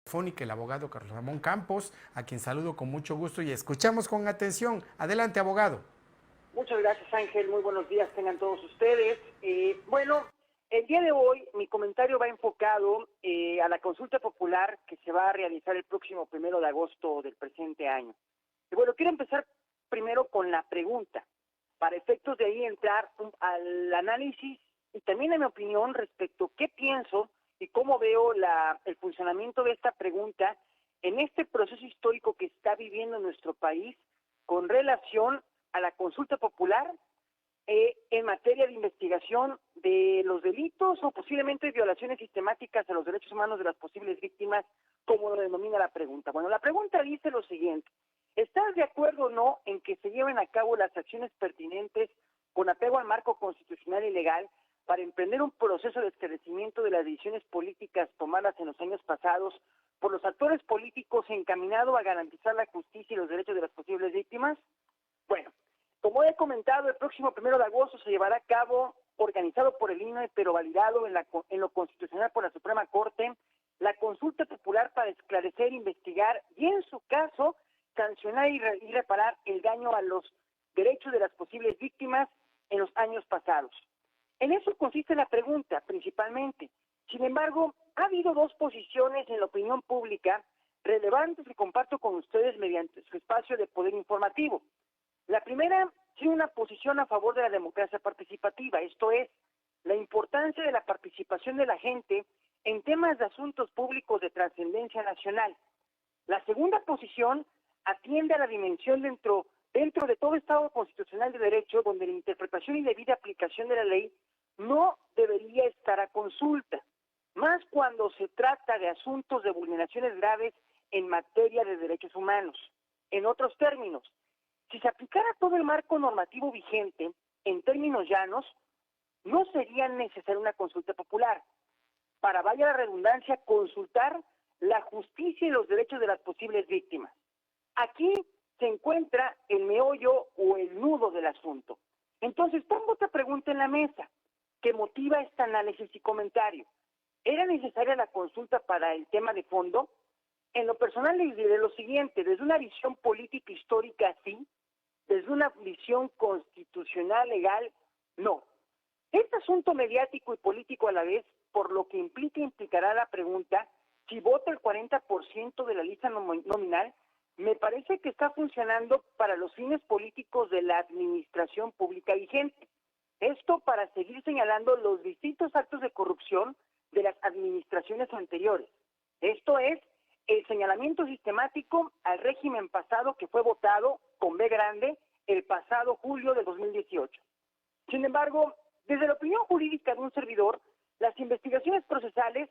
Telefónica el abogado Carlos Ramón Campos, a quien saludo con mucho gusto y escuchamos con atención. Adelante, abogado. Muchas gracias, Ángel. Muy buenos días tengan todos ustedes. Bueno, el día de hoy mi comentario va enfocado a la consulta popular que se va a realizar el próximo 1 de agosto del presente año. Y bueno, quiero empezar primero con la pregunta, para efectos de ahí entrar al análisis y también a mi opinión respecto a qué pienso y cómo veo el funcionamiento de esta pregunta en este proceso histórico que está viviendo nuestro país con relación a la consulta popular en materia de investigación de los delitos o posiblemente violaciones sistemáticas a los derechos humanos de las posibles víctimas, como lo denomina la pregunta. Bueno, la pregunta dice lo siguiente: ¿estás de acuerdo o no en que se lleven a cabo las acciones pertinentes con apego al marco constitucional y legal para emprender un proceso de esclarecimiento de las decisiones políticas tomadas en los años pasados por los actores políticos encaminado a garantizar la justicia y los derechos de las posibles víctimas? Bueno, como he comentado, el próximo 1 de agosto se llevará a cabo, organizado por el INE, pero validado en lo constitucional por la Suprema Corte, la consulta popular para esclarecer, investigar y, en su caso, sancionar y reparar el daño a los derechos de las posibles víctimas en los años pasados. En eso consiste la pregunta, principalmente. Sin embargo, ha habido dos posiciones en la opinión pública relevantes que comparto con ustedes mediante su espacio de poder informativo. La primera tiene una posición a favor de la democracia participativa, esto es, la importancia de la participación de la gente en temas de asuntos públicos de trascendencia nacional. La segunda posición atiende a la dimensión dentro de todo Estado constitucional de derecho, donde la interpretación y debida aplicación de la ley no debería estar a consulta, más cuando se trata de asuntos de vulneraciones graves en materia de derechos humanos. En otros términos, si se aplicara todo el marco normativo vigente, en términos llanos, no sería necesaria una consulta popular, para, vaya la redundancia, consultar la justicia y los derechos de las posibles víctimas. Aquí se encuentra el meollo o el nudo del asunto. Entonces, pongo otra pregunta en la mesa que motiva este análisis y comentario. ¿Era necesaria la consulta para el tema de fondo? En lo personal les diré lo siguiente: desde una visión política histórica sí, desde una visión constitucional legal no. Este asunto mediático y político a la vez, por lo que implicará la pregunta, si vota el 40% de la lista nominal, me parece que está funcionando para los fines políticos de la administración pública vigente. Esto para seguir señalando los distintos actos de corrupción de las administraciones anteriores. Esto es, el señalamiento sistemático al régimen pasado que fue votado con B grande el pasado julio de 2018. Sin embargo, desde la opinión jurídica de un servidor, las investigaciones procesales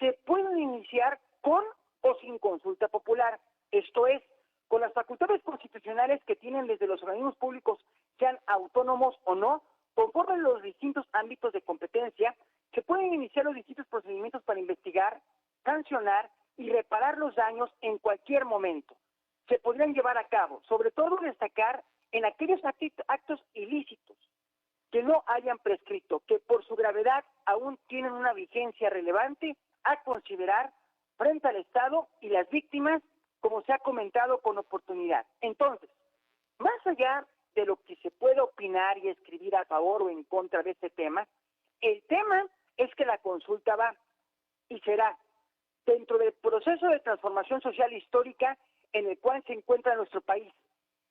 se pueden iniciar con o sin consulta popular. Esto es, con las facultades constitucionales que tienen desde los organismos públicos, sean autónomos o no, conforme a los distintos ámbitos de competencia, se pueden iniciar los distintos procedimientos para investigar, sancionar y reparar los daños en cualquier momento. Se podrían llevar a cabo, sobre todo destacar en aquellos actos ilícitos que no hayan prescrito, que por su gravedad aún tienen una vigencia relevante a considerar frente al Estado y las víctimas, como se ha comentado con oportunidad. Entonces, más allá de lo que se puede opinar y escribir a favor o en contra de este tema, el tema es que la consulta va y será dentro del proceso de transformación social histórica en el cual se encuentra nuestro país.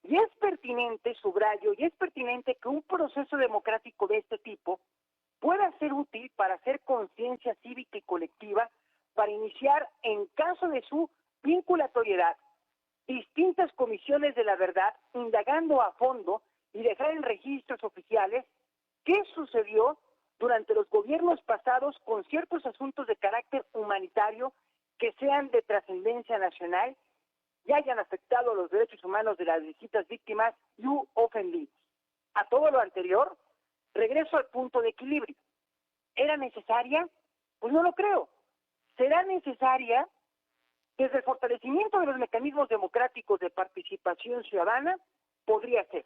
Y es pertinente, subrayo, y es pertinente que un proceso democrático de este tipo pueda ser útil para hacer conciencia cívica y colectiva, para iniciar, en caso de su vinculatoriedad, distintas comisiones de la verdad, indagando a fondo y dejar en registros oficiales qué sucedió durante los gobiernos pasados con ciertos asuntos de carácter humanitario que sean de trascendencia nacional y hayan afectado los derechos humanos de las distintas víctimas y ofendidos. A todo lo anterior, regreso al punto de equilibrio. ¿Era necesaria? Pues no lo creo. ¿Será necesaria? Desde el fortalecimiento de los mecanismos democráticos de participación ciudadana, podría ser.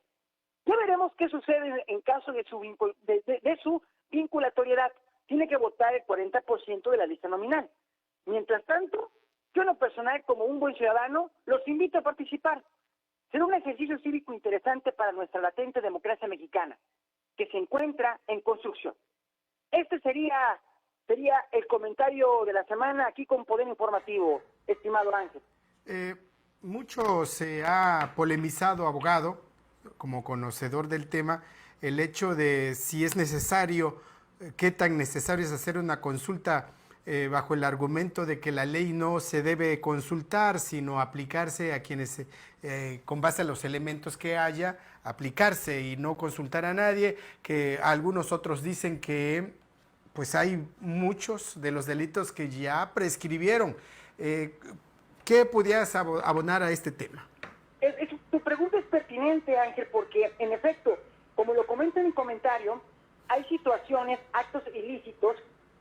Ya veremos qué sucede en caso de su vinculatoriedad. Tiene que votar el 40% de la lista nominal. Mientras tanto, Yo en lo personal, como un buen ciudadano, los invito a participar. Será un ejercicio cívico interesante para nuestra latente democracia mexicana, que se encuentra en construcción. Este sería el comentario de la semana aquí con Poder Informativo, estimado Ángel. Mucho se ha polemizado, abogado, como conocedor del tema, el hecho de si es necesario, qué tan necesario es hacer una consulta bajo el argumento de que la ley no se debe consultar, sino aplicarse a quienes, con base a los elementos que haya, aplicarse y no consultar a nadie, que algunos otros dicen que pues hay muchos de los delitos que ya prescribieron. ¿Qué pudieras abonar a este tema? Tu pregunta es pertinente, Ángel, porque en efecto, como lo comento en mi comentario, hay situaciones, actos ilícitos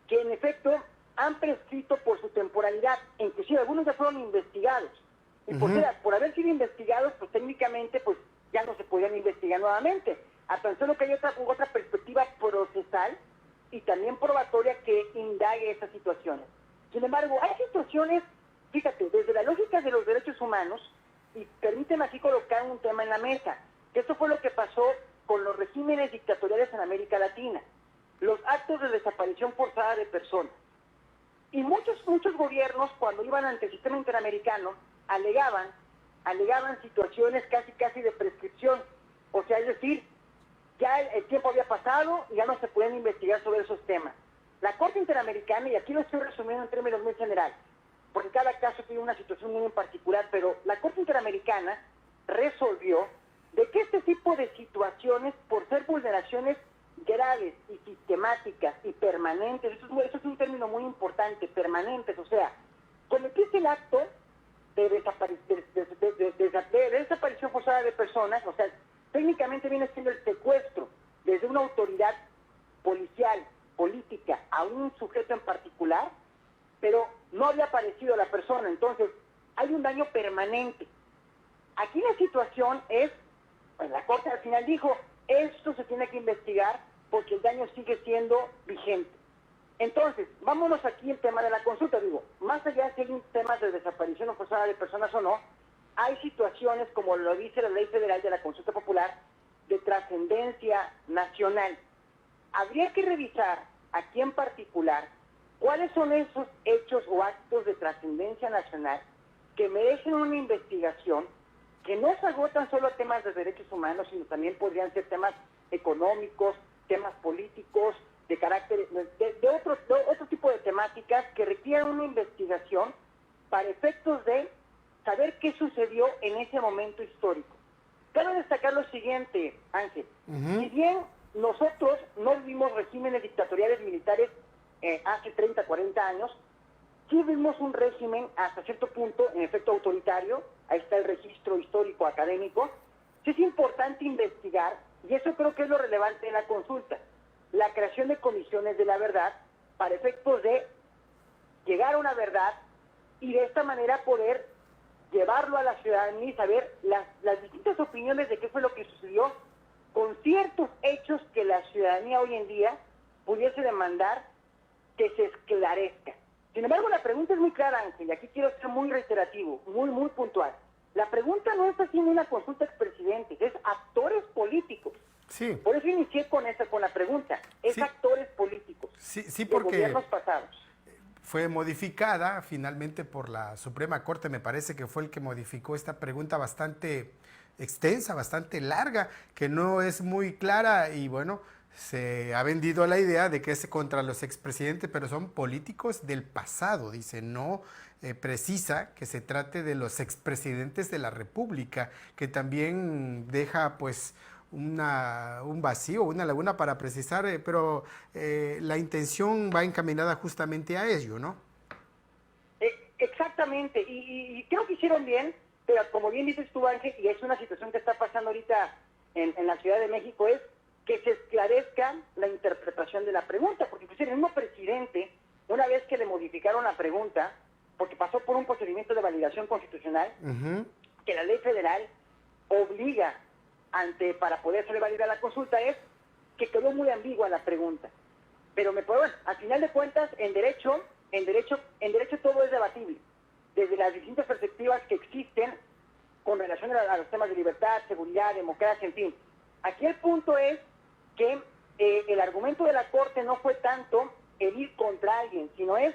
que en efecto han prescrito por su temporalidad, inclusive algunos ya fueron investigados. Y por haber sido investigados, pues técnicamente pues ya no se podían investigar nuevamente. A tan solo que hay otra perspectiva procesal y también probatoria que indague esas situaciones. Sin embargo, hay situaciones, fíjate, desde la lógica de los derechos humanos, y permíteme aquí colocar un tema en la mesa, que esto fue lo que pasó con los regímenes dictatoriales en América Latina, los actos de desaparición forzada de personas. Y muchos gobiernos, cuando iban ante el sistema interamericano, alegaban situaciones casi de prescripción. O sea, es decir, ya el tiempo había pasado y ya no se pueden investigar sobre esos temas. La Corte Interamericana, y aquí lo estoy resumiendo en términos muy generales, porque cada caso tiene una situación muy en particular, pero la Corte Interamericana resolvió de que este tipo de situaciones, por ser vulneraciones graves y sistemáticas y permanentes, eso es un término muy importante, permanentes, o sea, cometiste el acto de desaparición forzada de personas, o sea, técnicamente viene siendo el secuestro desde una autoridad policial, política, a un sujeto en particular, pero no había aparecido la persona, entonces hay un daño permanente. Aquí la situación es, pues la Corte al final dijo, esto se tiene que investigar porque el daño sigue siendo vigente. Entonces, vámonos aquí al tema de la consulta, digo, más allá de si hay un tema de desaparición o forzada de personas o no, hay situaciones, como lo dice la Ley Federal de la Consulta Popular, de trascendencia nacional. Habría que revisar aquí en particular cuáles son esos hechos o actos de trascendencia nacional que merecen una investigación, que no se agotan solo a temas de derechos humanos, sino también podrían ser temas económicos, temas políticos, de carácter, de otro tipo de temáticas que requieren una investigación para efectos de saber qué sucedió en ese momento histórico. Cabe destacar lo siguiente, Ángel. Si bien nosotros no vivimos regímenes dictatoriales militares hace 30, 40 años, sí vimos un régimen hasta cierto punto, en efecto autoritario, ahí está el registro histórico académico. Sí es importante investigar, y eso creo que es lo relevante de la consulta, la creación de comisiones de la verdad para efectos de llegar a una verdad y de esta manera poder llevarlo a la ciudadanía y saber las distintas opiniones de qué fue lo que sucedió con ciertos hechos que la ciudadanía hoy en día pudiese demandar que se esclarezca. Sin embargo, la pregunta es muy clara, Ángel, y aquí quiero ser muy reiterativo, muy puntual. La pregunta no es haciendo una consulta a expresidentes, es actores políticos. Sí. Por eso inicié con la pregunta, es actores políticos. Sí, de porque gobiernos pasados. fue modificada finalmente por la Suprema Corte, me parece que fue el que modificó esta pregunta bastante extensa, bastante larga, que no es muy clara y bueno, se ha vendido la idea de que es contra los expresidentes, pero son políticos del pasado, dice, no precisa que se trate de los expresidentes de la República, que también deja pues un vacío, una laguna para precisar, pero la intención va encaminada justamente a ello, ¿no? Exactamente, y creo que hicieron bien, pero como bien dices tú, Ángel, y es una situación que está pasando ahorita en la Ciudad de México, es que se esclarezca la interpretación de la pregunta, porque inclusive el mismo presidente, una vez que le modificaron la pregunta, porque pasó por un procedimiento de validación constitucional, que la ley federal obliga para poder ser válida la consulta, es que quedó muy ambigua la pregunta. Pero bueno, al final de cuentas, en derecho todo es debatible. desde las distintas perspectivas que existen con relación a los temas de libertad, seguridad, democracia, en fin. Aquí el punto es que el argumento de la Corte no fue tanto el ir contra alguien, sino es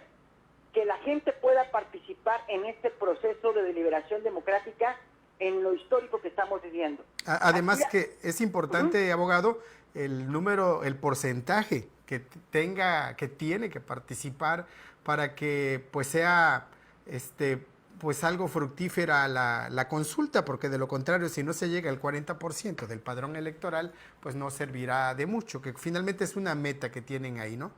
que la gente pueda participar en este proceso de deliberación democrática en lo histórico que estamos viviendo. Además que es importante, abogado, el porcentaje que tiene que participar para que pues sea pues algo fructífera la consulta, porque de lo contrario, si no se llega al 40% del padrón electoral, pues no servirá de mucho, que finalmente es una meta que tienen ahí, ¿no?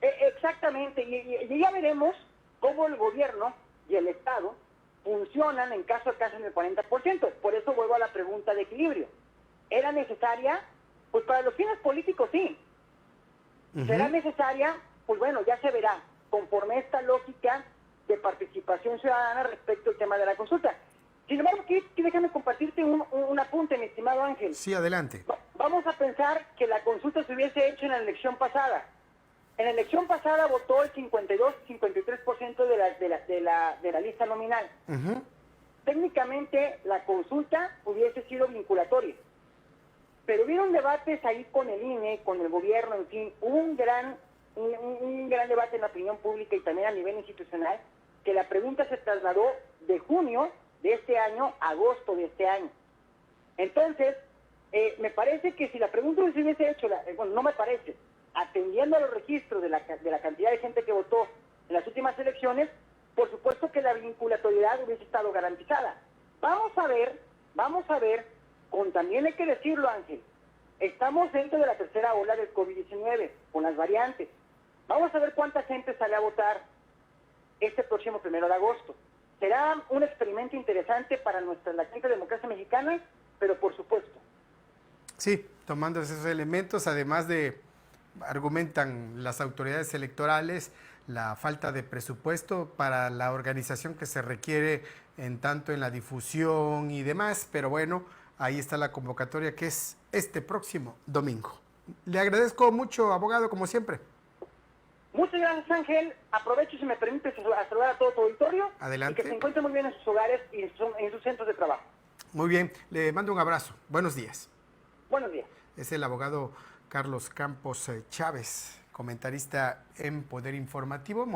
Exactamente, y ya veremos cómo el gobierno y el Estado funcionan en caso de caso en el 40%. Por eso vuelvo a la pregunta de equilibrio. ¿Era necesaria? Pues para los fines políticos sí. ¿Será necesaria? Pues bueno, ya se verá, conforme esta lógica de participación ciudadana respecto al tema de la consulta. Sin embargo, aquí déjame compartirte un apunte, mi estimado Ángel. Sí, adelante. Vamos a pensar que la consulta se hubiese hecho en la elección pasada. En la elección pasada votó el 52-53% de la lista nominal. Técnicamente la consulta hubiese sido vinculatoria. Pero hubieron debates ahí con el INE, con el gobierno, en fin, un gran debate en la opinión pública y también a nivel institucional, que la pregunta se trasladó de junio de este año a agosto de este año. Entonces, me parece que si la pregunta se hubiese hecho, bueno, no me parece, atendiendo a los registros de la cantidad de gente que votó en las últimas elecciones, por supuesto que la vinculatoriedad hubiese estado garantizada. Vamos a ver, con también hay que decirlo, Ángel, estamos dentro de la tercera ola del COVID-19, con las variantes. Vamos a ver cuánta gente sale a votar este próximo 1 de agosto. Será un experimento interesante para la democracia mexicana, pero por supuesto. Sí, tomando esos elementos, además de argumentan las autoridades electorales la falta de presupuesto para la organización que se requiere en tanto en la difusión y demás, pero bueno, ahí está la convocatoria que es este próximo domingo. Le agradezco mucho, abogado, como siempre. Muchas gracias, Ángel. Aprovecho, si me permite, a saludar a todo tu auditorio. Adelante. Y que se encuentren muy bien en sus hogares y en sus centros de trabajo. Muy bien, le mando un abrazo. Buenos días. Buenos días. Es el abogado Carlos Campos Chávez, comentarista en Poder Informativo.